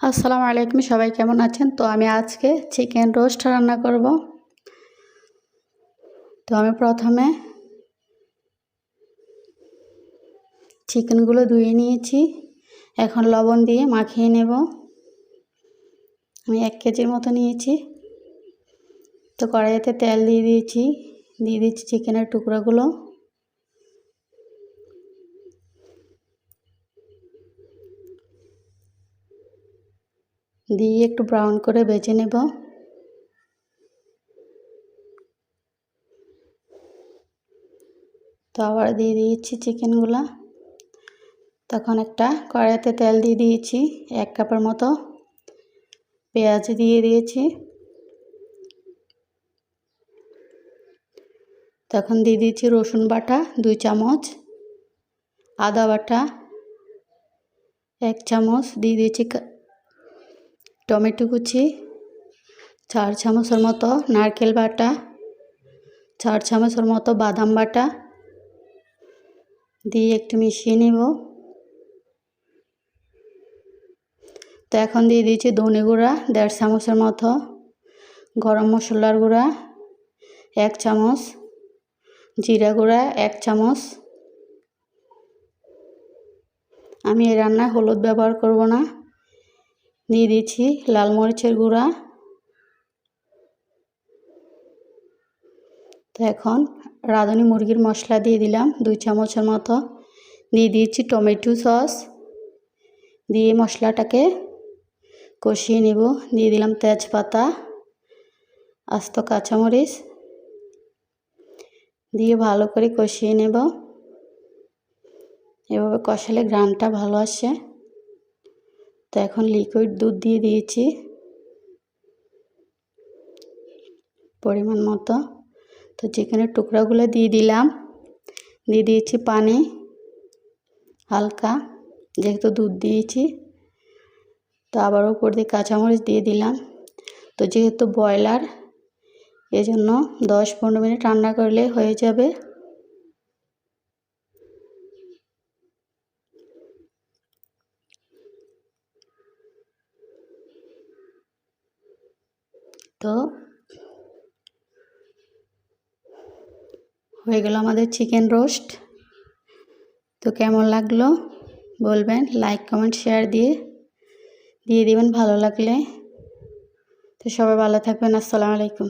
আসসালামু আলাইকুম, সবাই কেমন আছেন? তো আমি আজকে চিকেন রোস্ট রান্না করব। তো আমি প্রথমে চিকেনগুলো ধুয়ে নিয়েছি, এখন লবণ দিয়ে মাখিয়ে নেব। আমি 1 কেজির মতো নিয়েছি। তো কড়াইতে তেল দিয়ে দিচ্ছি চিকেনের টুকরাগুলো। দিয়ে একটু ব্রাউন করে ভেজে নেব। তো আবার দিয়ে দিয়েছি চিকেনগুলা। তখন একটা কড়াইতে তেল দিয়ে দিয়েছি, 1 কাপের মতো পেঁয়াজ দিয়ে দিয়েছি। তখন দিয়ে দিয়েছি রসুন বাটা 2 চামচ, আদা বাটা 1 চামচ, দিয়ে দিয়েছি টমেটো কুচি 4 চামচের মতো, নারকেল বাটা 4 চামচের মতো, বাদাম বাটা দিয়ে একটু মিশিয়ে নেব। তো এখন দিয়ে দিয়েছি ধনে গুঁড়া 1.5 চামচের মতো, গরম মশলার গুঁড়া 1 চামচ, জিরা গুঁড়া 1 চামচ। আমি এই রান্নায় হলুদ ব্যবহার করব না। দিয়ে দিয়েছি লাল মরিচের গুঁড়া। তো এখন রাঁধুনি মুরগির মশলা দিয়ে দিলাম 2 চামচের মতো। দিয়ে দিয়েছি টমেটো সস, দিয়ে মশলাটাকে কষিয়ে নেব। দিয়ে দিলাম তেজপাতা, আস্ত কাঁচামরিচ দিয়ে ভালো করে কষিয়ে নেব। এভাবে কষালে ঘ্রাণটা ভালো আসে। তো এখন লিকুইড দুধ দিয়ে দিয়েছি পরিমাণ মতো। তো চিকেনের টুকরাগুলো দিয়ে দিলাম। দিয়ে দিয়েছি পানি হালকা, যেহেতু দুধ দিয়েছি। তো আবার উপর দিয়ে কাঁচামরিচ দিয়ে দিলাম। তো যেহেতু ব্রয়লার, এজন্য 10-15 মিনিট রান্না করলে হয়ে যাবে। তো হয়ে গেল আমাদের চিকেন রোস্ট। তো কেমন লাগলো বলবেন, লাইক কমেন্ট শেয়ার দিয়ে দিবেন ভালো লাগলে। তো সবাই ভালো থাকবেন। আসসালামু আলাইকুম।